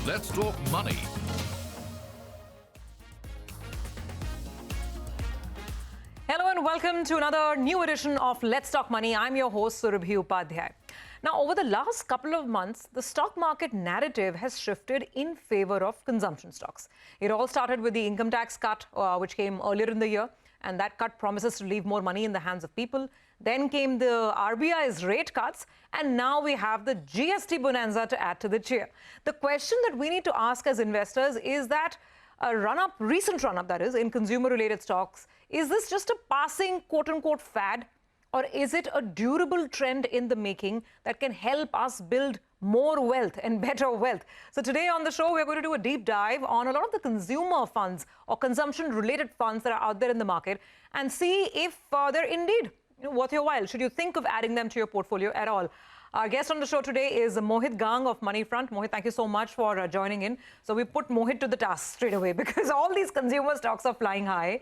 Let's talk money. Hello and welcome to another new edition of Let's Talk Money. I'm your host, Surabhi Upadhyay. Now, over the last couple of months, the stock market narrative has shifted in favor of consumption stocks. It all started with the income tax cut, which came earlier in the year, and that cut promises to leave more money in the hands of people. Then came the RBI's rate cuts, and now we have the GST bonanza to add to the cheer. The question that we need to ask as investors is that a recent run-up that is, in consumer-related stocks, is this just a passing quote-unquote fad, or is it a durable trend in the making that can help us build more wealth and better wealth? So today on the show, we're going to do a deep dive on a lot of the consumer funds or consumption-related funds that are out there in the market and see if they're indeed worth your while. Should you think of adding them to your portfolio at all? Our guest on the show today is Mohit Gang of Moneyfront. Mohit, thank you so much for joining in. So we put Mohit to the task straight away because all these consumer stocks are flying high.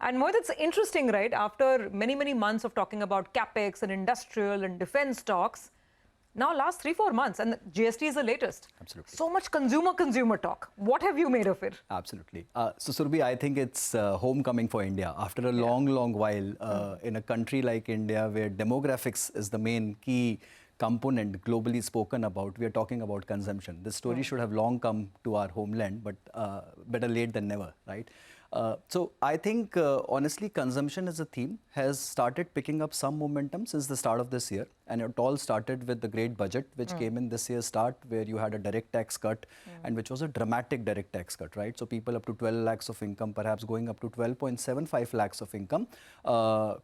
And Mohit, it's interesting, right? After many, many months of talking about capex and industrial and defense stocks, now last 3-4 months, and GST is the latest. Absolutely. So much consumer talk. What have you made of it? Absolutely. So Surabhi, I think it's homecoming for India. After a long while, in a country like India, where demographics is the main key component globally spoken about, we are talking about consumption. This story should have long come to our homeland, but better late than never, right? So I think, honestly, consumption as a theme has started picking up some momentum since the start of this year. And it all started with the great budget, which came in this year's start, where you had a direct tax cut, and which was a dramatic direct tax cut, right? So people up to 12 lakhs of income, perhaps going up to 12.75 lakhs of income,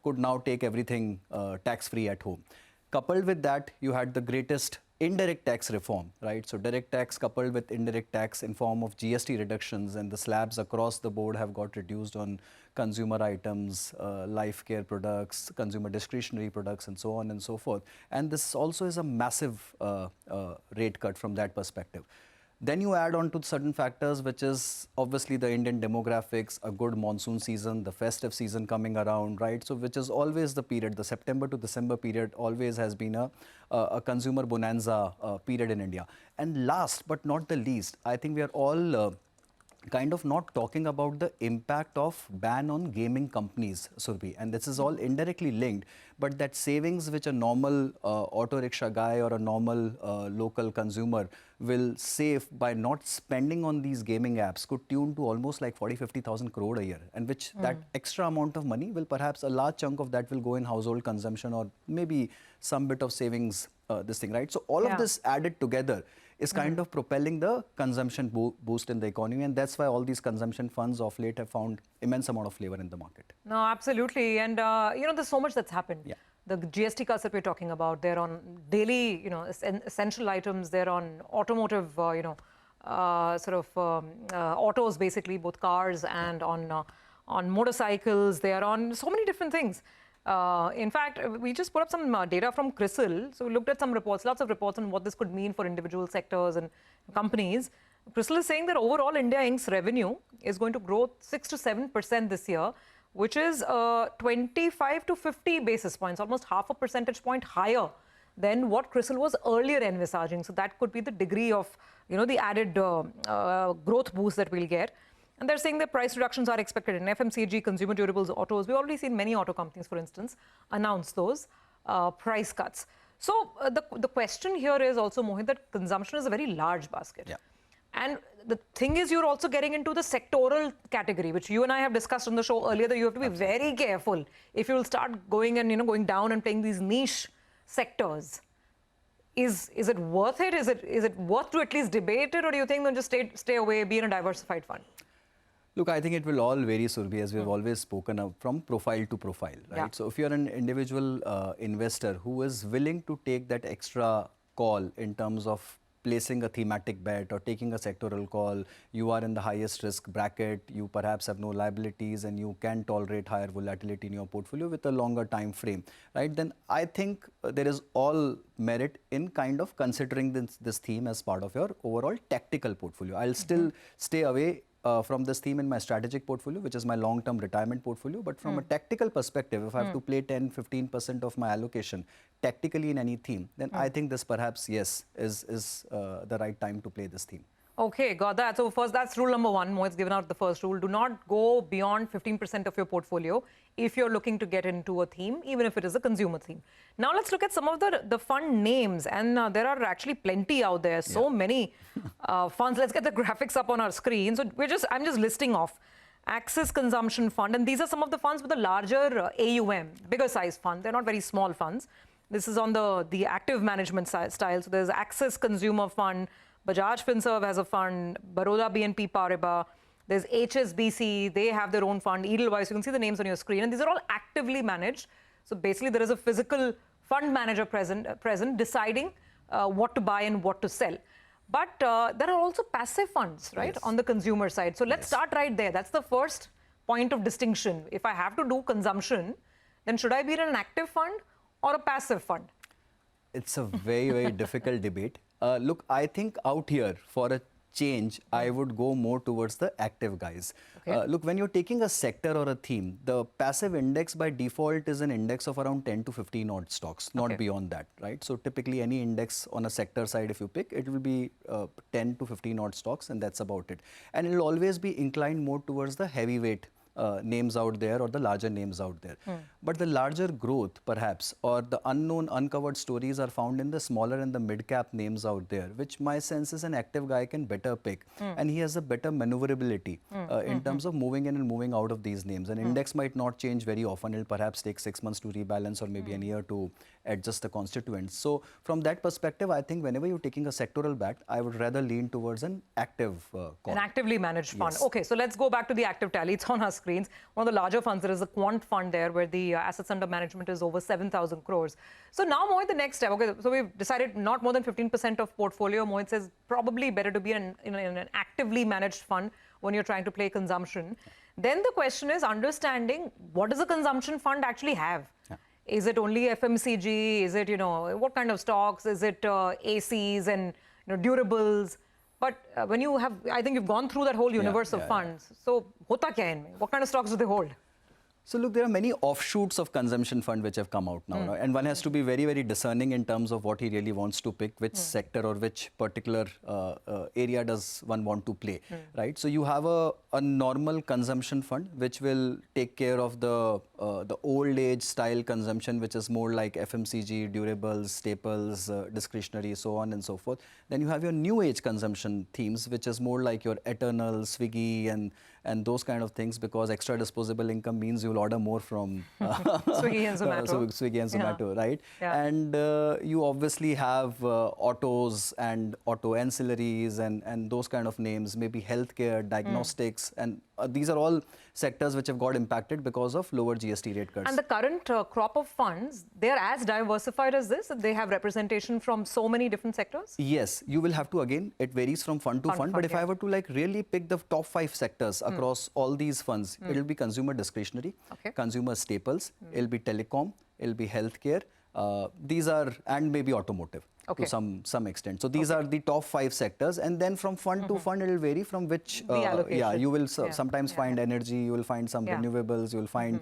could now take everything tax-free at home. Coupled with that, you had the greatest indirect tax reform, right? So direct tax coupled with indirect tax in form of GST reductions, and the slabs across the board have got reduced on consumer items, life care products, consumer discretionary products, and so on and so forth. And this also is a massive rate cut from that perspective. Then you add on to certain factors, which is obviously the Indian demographics, a good monsoon season, the festive season coming around, right? So which is always the period, the September to December period always has been a consumer bonanza period in India. And last but not the least, I think we are all kind of not talking about the impact of ban on gaming companies, Surabhi. And this is all indirectly linked, but that savings which a normal auto rickshaw guy or a normal local consumer will save by not spending on these gaming apps could tune to almost like 40-50,000 crore a year, and which that extra amount of money will, perhaps a large chunk of that will go in household consumption or maybe some bit of savings, this thing, right? So all of this added together is kind of propelling the consumption boost in the economy, and that's why all these consumption funds of late have found immense amount of flavor in the market. No, absolutely. And, there's so much that's happened. Yeah. The GST cuts that we're talking about, they're on daily, essential items. They're on automotive, autos, basically, both cars and on motorcycles. They are on so many different things. In fact, we just put up some data from CRISIL. So we looked at some reports, lots of reports on what this could mean for individual sectors and companies. CRISIL is saying that overall India Inc.'s revenue is going to grow 6 to 7% this year, which is 25 to 50 basis points, almost half a percentage point higher than what CRISIL was earlier envisaging. So that could be the degree of, the added growth boost that we'll get. And they're saying that price reductions are expected in FMCG, consumer durables, autos. We've already seen many auto companies, for instance, announce those price cuts. So the question here is also, Mohit, that consumption is a very large basket. Yeah. And the thing is, you're also getting into the sectoral category, which you and I have discussed on the show earlier, that you have to be very careful if you'll start going and, going down and playing these niche sectors. Is it worth it? Is it worth to at least debate it, or do you think, no, just stay away, be in a diversified fund? Look, I think it will all vary, Surabhi, as we've always spoken of, from profile to profile, right? Yeah. So if you're an individual investor who is willing to take that extra call in terms of placing a thematic bet or taking a sectoral call, you are in the highest risk bracket, you perhaps have no liabilities, and you can tolerate higher volatility in your portfolio with a longer time frame, right? Then I think there is all merit in kind of considering this theme as part of your overall tactical portfolio. I'll still stay away from this theme in my strategic portfolio, which is my long-term retirement portfolio. But from a tactical perspective, if I have to play 10-15% of my allocation tactically in any theme, then I think this perhaps, yes, is the right time to play this theme. Okay, got that. So first, that's rule number one. Mohit's given out the first rule. Do not go beyond 15% of your portfolio if you're looking to get into a theme, even if it is a consumer theme. Now let's look at some of the fund names. And there are actually plenty out there. So many funds. Let's get the graphics up on our screen. So I'm just listing off. Axis Consumption Fund. And these are some of the funds with a larger AUM, bigger size fund. They're not very small funds. This is on the active management style. So there's Axis Consumer Fund. Bajaj Finserv has a fund, Baroda BNP Paribas, there's HSBC, they have their own fund, Edelweiss, you can see the names on your screen, and these are all actively managed. So basically there is a physical fund manager present deciding what to buy and what to sell. But there are also passive funds, right, on the consumer side. So let's start right there. That's the first point of distinction. If I have to do consumption, then should I be in an active fund or a passive fund? It's a very, very difficult debate. Look, I think out here, for a change, I would go more towards the active guys. Look, when you're taking a sector or a theme, the passive index by default is an index of around 10 to 15 odd stocks, not beyond that, right? So typically any index on a sector side, if you pick, it will be 10 to 15 odd stocks, and that's about it. And it will always be inclined more towards the heavyweight names out there or the larger names out there. But the larger growth, perhaps, or the unknown, uncovered stories are found in the smaller and the mid-cap names out there, which my sense is an active guy can better pick. And he has a better maneuverability in terms of moving in and moving out of these names. An index might not change very often. It'll perhaps take 6 months to rebalance or maybe a year to adjust the constituents. So from that perspective, I think whenever you're taking a sectoral bet, I would rather lean towards an active call. An actively managed fund. Okay, so let's go back to the active tally. It's on our screen. One of the larger funds, there is a quant fund there where the assets under management is over 7,000 crores. So now, Mohit, the next step. Okay, so we've decided not more than 15% of portfolio. Mohit says probably better to be in an actively managed fund when you're trying to play consumption. Then the question is understanding what does a consumption fund actually have? Is it only FMCG? Is it, what kind of stocks? Is it ACs and durables? But when you have, I think you've gone through that whole universe of funds. So, hota kya hai inme? What kind of stocks do they hold? So look, there are many offshoots of consumption fund which have come out now, and one has to be very, very discerning in terms of what he really wants to pick, which sector or which particular area does one want to play, right? So you have a normal consumption fund which will take care of the old age style consumption, which is more like FMCG, durables, staples, discretionary, so on and so forth. Then you have your new age consumption themes, which is more like your Eternal, Swiggy, and those kind of things, because extra disposable income means you'll order more from Swiggy and Zomato. Right? And you obviously have autos and auto ancillaries and those kind of names, maybe healthcare, diagnostics, and these are all sectors which have got impacted because of lower GST rate cuts. And the current crop of funds, they are as diversified as this? They have representation from so many different sectors? Yes, you will have to, again, it varies from fund to fund, but if I were to really pick the top 5 sectors across all these funds, it'll be consumer discretionary, consumer staples, it'll be telecom, it'll be healthcare, these are, and maybe automotive. To some extent. So these are the top 5 sectors, and then from fund to fund it will vary from which you will sometimes find energy, you will find some renewables, you will find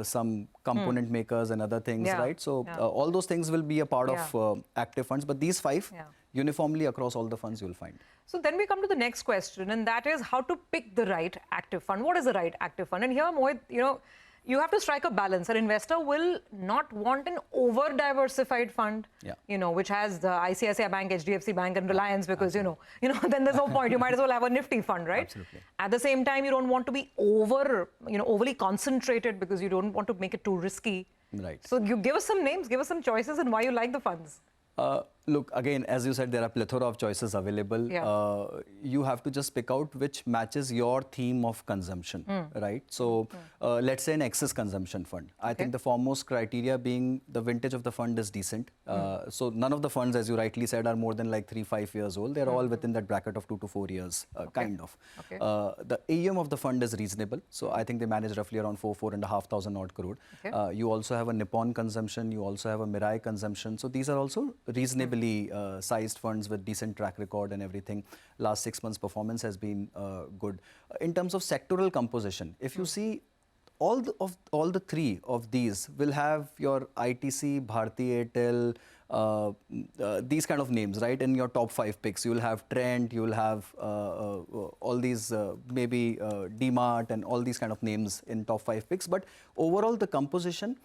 some component makers and other things, right? So all those things will be a part of active funds, but these 5 uniformly across all the funds you will find. So then we come to the next question, and that is how to pick the right active fund. What is the right active fund? And here, Mohit, you have to strike a balance. An investor will not want an over-diversified fund, which has the ICICI Bank, HDFC Bank, and Reliance, because then there's no point. You might as well have a nifty fund, right? Absolutely. At the same time, you don't want to be overly concentrated because you don't want to make it too risky. Right. So you give us some names, give us some choices, and why you like the funds. Look, again, as you said, there are plethora of choices available. You have to just pick out which matches your theme of consumption, right? So let's say an excess consumption fund. I think the foremost criteria being the vintage of the fund is decent. So none of the funds, as you rightly said, are more than like 3-5 years old. They're all within that bracket of 2 to 4 years, kind of. The AUM of the fund is reasonable. So I think they manage roughly around 4,500 odd crore. You also have a Nippon consumption. You also have a Mirai consumption. So these are also reasonably sized funds with decent track record and everything. Last 6 months performance has been good. In terms of sectoral composition, if you see all the three of these will have your ITC, Bharti Airtel, these kind of names, right? In your top 5 picks, you will have Trent, you will have all these maybe DMart and all these kind of names in top 5 picks. But overall, the composition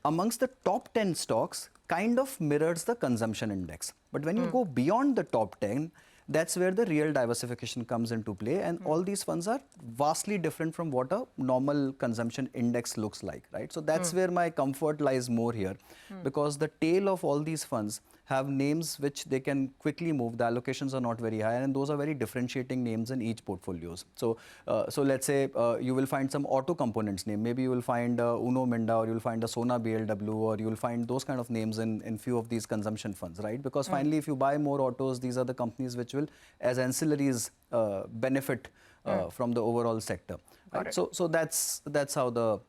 amongst the top 10 stocks kind of mirrors the consumption index. But when you go beyond the top 10, that's where the real diversification comes into play, and all these funds are vastly different from what a normal consumption index looks like, right? So that's where my comfort lies more here, because the tail of all these funds have names which they can quickly move. The allocations are not very high, and those are very differentiating names in each portfolios. So, so let's say you will find some auto components name. Maybe you will find Uno Minda, or you will find a Sona BLW, or you will find those kind of names in few of these consumption funds, right? Because finally, if you buy more autos, these are the companies which will, as ancillaries, benefit from the overall sector. Right? So that's how the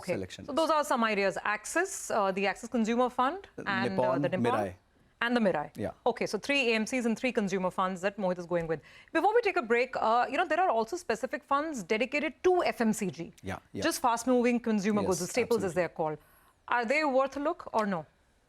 selection. So those are some ideas. Axis, the Axis Consumer Fund, and Nippon, the Nippon. Mirai. And the Mirai. Yeah. Okay, so 3 AMCs and 3 consumer funds that Mohit is going with. Before we take a break, you know, there are also specific funds dedicated to FMCG. Yeah. Just fast-moving consumer goods, the staples as they're called. Are they worth a look or no?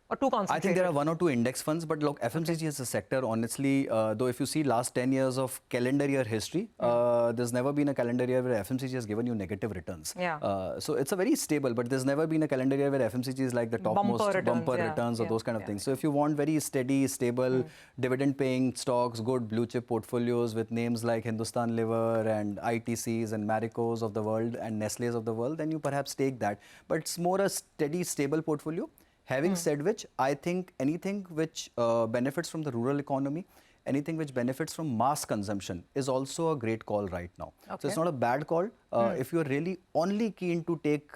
Or too concentrated? I think there are 1 or 2 index funds, but look, FMCG as a sector, honestly, though if you see last 10 years of calendar year history, there's never been a calendar year where FMCG has given you negative returns. Yeah. So it's a very stable, but there's never been a calendar year where FMCG is like the topmost bumper returns or those kind of things. So if you want very steady, stable, dividend-paying stocks, good blue chip portfolios with names like Hindustan Liver and ITCs and Maricos of the world and Nestle's of the world, then you perhaps take that. But it's more a steady, stable portfolio. Having said which, I think anything which benefits from the rural economy, anything which benefits from mass consumption is also a great call right now. So it's not a bad call. If you're really only keen to take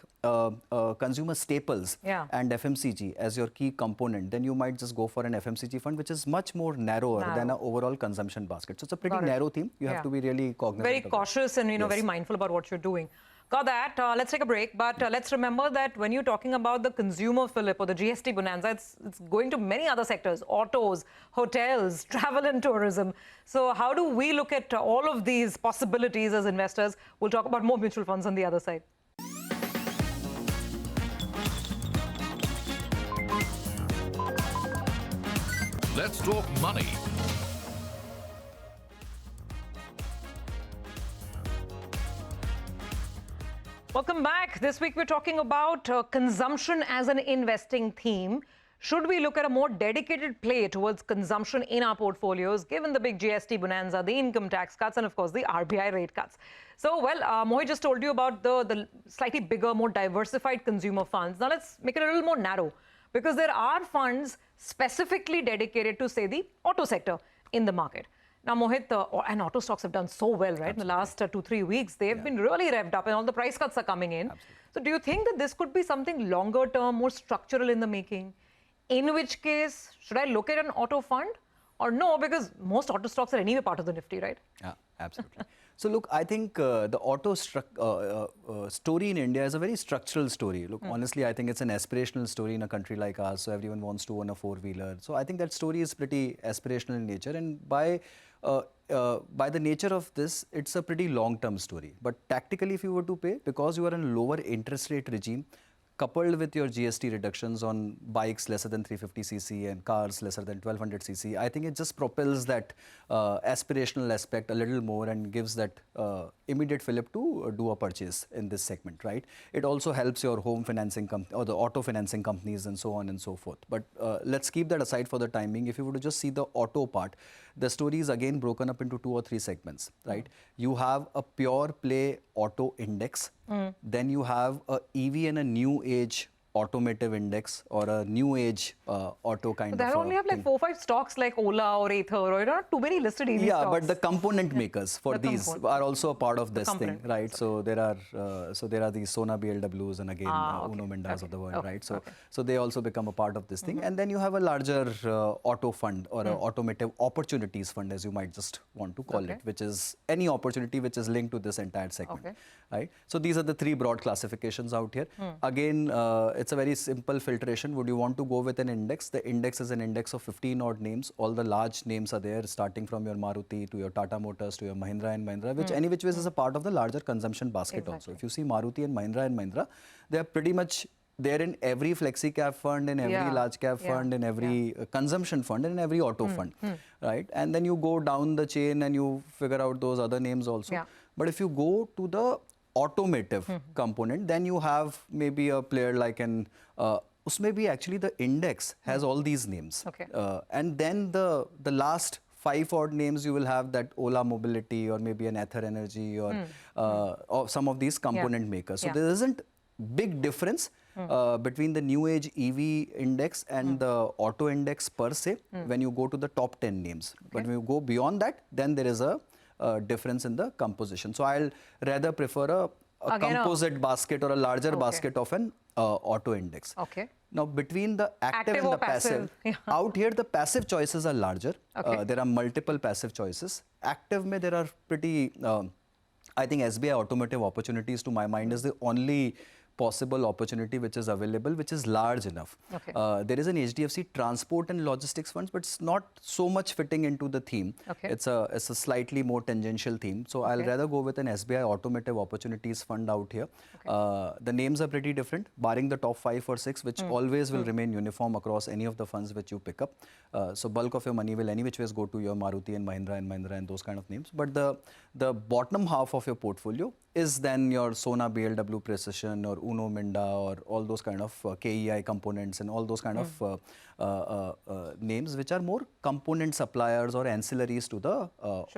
consumer staples and FMCG as your key component, then you might just go for an FMCG fund, which is much more narrower than an overall consumption basket. So it's a pretty narrow theme. You have to be really cognizant. Very cautious and, you know, very mindful about what you're doing. Got that. Let's take a break. But let's remember that when you're talking about the consumer fillip or the GST bonanza, it's going to many other sectors, autos, hotels, travel and tourism. So how do we look at all of these possibilities as investors? We'll talk about more mutual funds on the other side. Let's talk money. Welcome back. This week we're talking about consumption as an investing theme. Should we look at a more dedicated play towards consumption in our portfolios, given the big GST bonanza, the income tax cuts, and of course the RBI rate cuts? So, well, Mohit just told you about the slightly bigger, more diversified consumer funds. Now let's make it a little more narrow, because there are funds specifically dedicated to, say, the auto sector in the market. Now, Mohit, and auto stocks have done so well, right? In the last 2-3 weeks, they've been really revved up and all the price cuts are coming in. So do you think that this could be something longer term, more structural in the making? In which case, should I look at an auto fund or no? Because most auto stocks are anyway part of the Nifty, right? Yeah, absolutely. So look, I think the auto story in India is a very structural story. Look, honestly, I think it's an aspirational story in a country like ours. So everyone wants to own a 4-wheeler. So I think that story is pretty aspirational in nature. And by the nature of this, it's a pretty long-term story. But tactically, if you were to pay, because you are in a lower interest rate regime, coupled with your GST reductions on bikes lesser than 350cc and cars lesser than 1200cc, I think it just propels that aspirational aspect a little more and gives that immediate fillip to do a purchase in this segment, right? It also helps your home financing or the auto financing companies and so on and so forth. But let's keep that aside for the time being. If you were to just see the auto part, the story is again broken up into 2 or 3 segments, right? You have a pure play auto index, then you have a EV and a new age automotive index or a new age auto kind of They only have like 4-5 stocks like Ola or Ather, or not too many listed EV stocks. Yeah, but the component makers for these are also a part of this thing, right? So there are these Sona BLWs and again Uno Mindas of the world, right? So they also become a part of this thing. And then you have a larger auto fund or an automotive opportunities fund, as you might just want to call it, which is any opportunity which is linked to this entire segment, right? So these are the 3 broad classifications out here. Again, it's a very simple filtration. Would you want to go with an index? The index is an index of 15 odd names. All the large names are there, starting from your Maruti to your Tata Motors to your Mahindra and Mahindra, which any which ways is a part of the larger consumption basket also. If you see Maruti and Mahindra, they are pretty much there in every flexi cap fund, in every large cap fund, in every consumption fund, and in every auto fund, right? And then you go down the chain and you figure out those other names also. Yeah. But if you go to the automotive component, then you have maybe a player like an usme bhi actually the index has all these names. Okay. And then the last 5 odd names you will have that Ola Mobility or maybe an Ether Energy or some of these component makers. So there isn't big difference between the new age EV index and the auto index per se when you go to the top 10 names. But when you go beyond that, then there is a difference in the composition. So I'll rather prefer a composite basket or a larger basket of an auto index. Okay. Now, between the active and or the passive, out here the passive choices are larger. There are multiple passive choices. Active mein there are pretty, I think SBI Automotive Opportunities to my mind is the only possible opportunity which is available, which is large enough. There is an HDFC Transport and Logistics Funds, but it's not so much fitting into the theme. It's a slightly more tangential theme. So I'll rather go with an SBI Automotive Opportunities Fund out here. The names are pretty different, barring the top 5 or 6, which always will remain uniform across any of the funds which you pick up. So bulk of your money will any which ways go to your Maruti and Mahindra and those kind of names. But the bottom half of your portfolio is then your Sona BLW Precision or Uno Minda or all those kind of KEI components and all those kind of names which are more component suppliers or ancillaries to the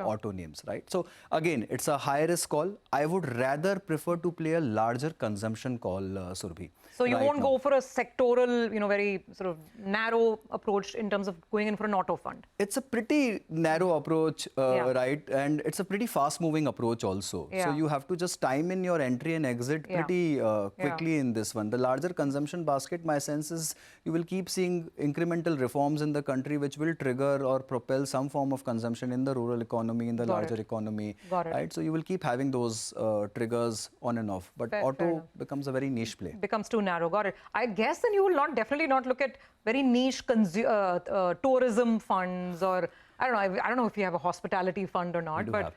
auto names, right? So again, it's a high risk call. I would rather prefer to play a larger consumption call, Surbhi. So you won't go for a sectoral, very sort of narrow approach in terms of going in for an auto fund? It's a pretty narrow approach, right? And it's a pretty fast moving approach also. So you have to just time in your entry and exit pretty quickly in this one. The larger consumption basket, my sense is you will keep seeing incremental reforms in the country which will trigger or propel some form of consumption in the rural economy, in the larger economy, right? So you will keep having those triggers on and off. But auto becomes a very niche play. Becomes too narrow. Got it. I guess then you will definitely not look at very niche tourism funds, or I don't know if you have a hospitality fund or not. But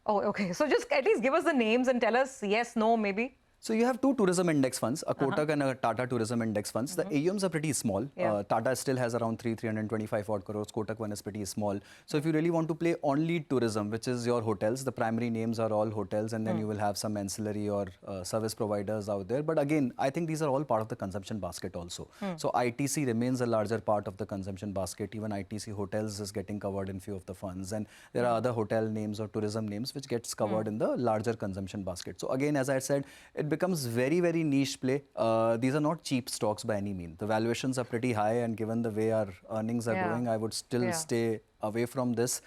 okay. So just at least give us the names and tell us yes, no, maybe. So you have 2 tourism index funds, a Kotak and a Tata tourism index funds. The AUMs are pretty small. Tata still has around 325 odd crores. Kotak one is pretty small. So if you really want to play only tourism, which is your hotels, the primary names are all hotels, and then you will have some ancillary or service providers out there. But again, I think these are all part of the consumption basket also. So ITC remains a larger part of the consumption basket. Even ITC hotels is getting covered in few of the funds. And there are other hotel names or tourism names which gets covered in the larger consumption basket. So again, as I said, it becomes very, very niche play. These are not cheap stocks by any means. The valuations are pretty high, and given the way our earnings are going, I would still stay away from this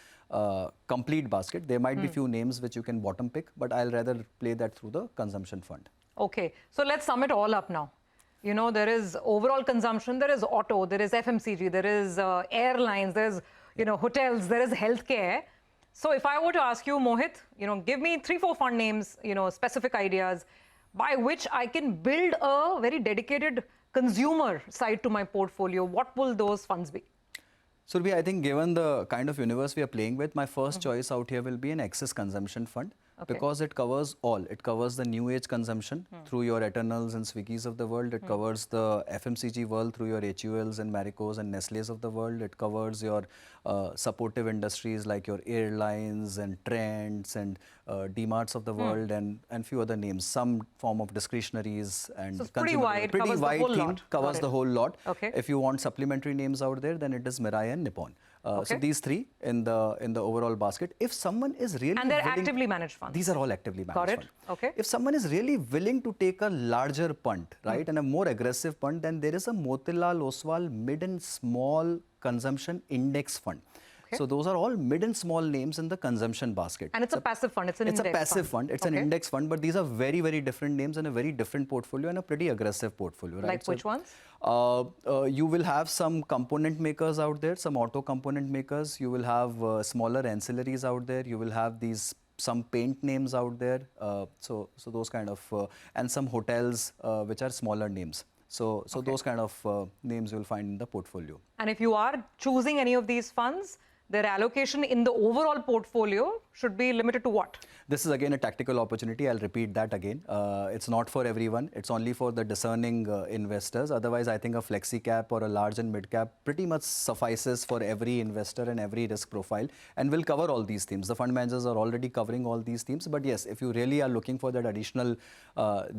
complete basket. There might be few names which you can bottom pick, but I'll rather play that through the consumption fund. Okay, so let's sum it all up now. There is overall consumption, there is auto, there is FMCG, there is airlines, there is hotels, there is healthcare. So if I were to ask you, Mohit, give me 3-4 fund names, specific ideas by which I can build a very dedicated consumer side to my portfolio, what will those funds be? Surbhi, I think given the kind of universe we are playing with, my first choice out here will be an excess consumption fund. Because it covers all. It covers the new age consumption through your Eternals and Swiggies of the world. It covers the FMCG world through your HULs and Maricos and Nestles of the world. It covers your supportive industries like your airlines and Trends and DMarts of the world and few other names. Some form of discretionaries and so it's pretty wide, pretty wide theme, lot. covers the whole lot. Okay. If you want supplementary names out there, then it is Mirai and Nippon. So these 3 in the overall basket. If someone is really and they're actively managed funds. These are all actively managed Got it. funds. Okay. If someone is really willing to take a larger punt, right, and a more aggressive punt, then there is a Motilal Oswal mid and small consumption index fund. So those are all mid and small names in the consumption basket. And it's a passive fund. It's an index fund. It's a passive fund. It's an index fund, but these are very, very different names and a very different portfolio and a pretty aggressive portfolio. Right? Like which ones? You will have some component makers out there, some auto component makers. You will have smaller ancillaries out there. You will have some paint names out there. So those kind of, and some hotels which are smaller names. So those kind of names you'll find in the portfolio. And if you are choosing any of these funds, their allocation in the overall portfolio should be limited to what? This is again a tactical opportunity. I'll repeat that again. It's not for everyone. It's only for the discerning investors. Otherwise, I think a flexi cap or a large and mid cap pretty much suffices for every investor and every risk profile, and will cover all these themes. The fund managers are already covering all these themes. But yes, if you really are looking for that additional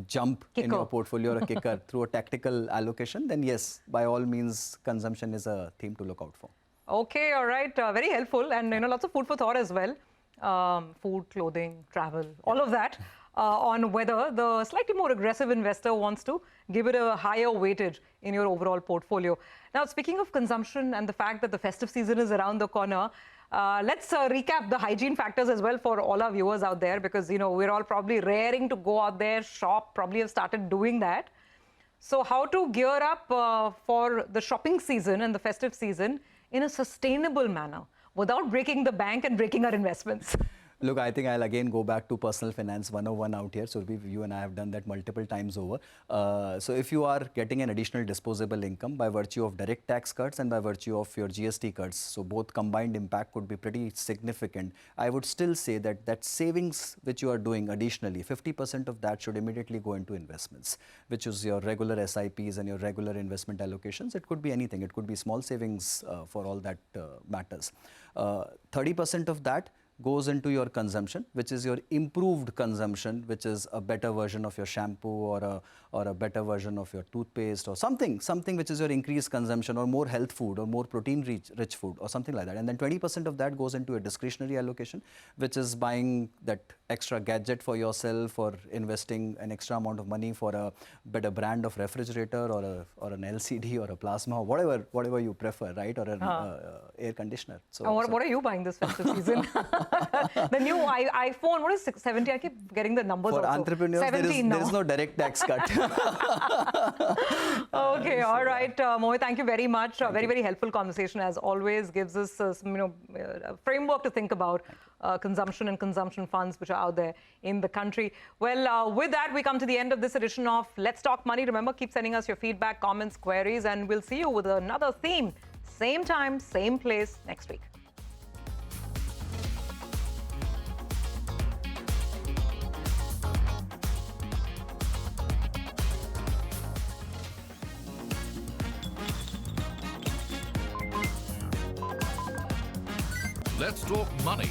jump in your portfolio or a kicker through a tactical allocation, then yes, by all means, consumption is a theme to look out for. Okay, all right. Very helpful, and lots of food for thought as well. Food, clothing, travel, all of that on whether the slightly more aggressive investor wants to give it a higher weightage in your overall portfolio. Now, speaking of consumption and the fact that the festive season is around the corner, let's recap the hygiene factors as well for all our viewers out there, because we're all probably raring to go out there, shop, probably have started doing that. So how to gear up for the shopping season and the festive season in a sustainable manner without breaking the bank and breaking our investments? Look, I think I'll again go back to personal finance 101 out here. So you and I have done that multiple times over. So if you are getting an additional disposable income by virtue of direct tax cuts and by virtue of your GST cuts, so both combined impact could be pretty significant. I would still say that savings which you are doing additionally, 50% of that should immediately go into investments, which is your regular SIPs and your regular investment allocations. It could be anything. It could be small savings for all that matters. 30% of that goes into your consumption, which is your improved consumption, which is a better version of your shampoo or a better version of your toothpaste or something which is your increased consumption, or more health food or more protein rich food or something like that. And then 20% of that goes into a discretionary allocation, which is buying that extra gadget for yourself or investing an extra amount of money for a better brand of refrigerator or an LCD or a plasma, or whatever you prefer, right? Or an air conditioner. So, what are you buying this festive season? The new iPhone, what is 70? I keep getting the numbers for also. entrepreneurs, there is no direct tax cut. Okay, all right. Mohit, thank you very much. Very helpful conversation as always. Gives us a framework to think about consumption and consumption funds which are out there in the country. Well, with that, we come to the end of this edition of Let's Talk Money. Remember, keep sending us your feedback, comments, queries, and we'll see you with another theme. Same time, same place next week. Let's talk money.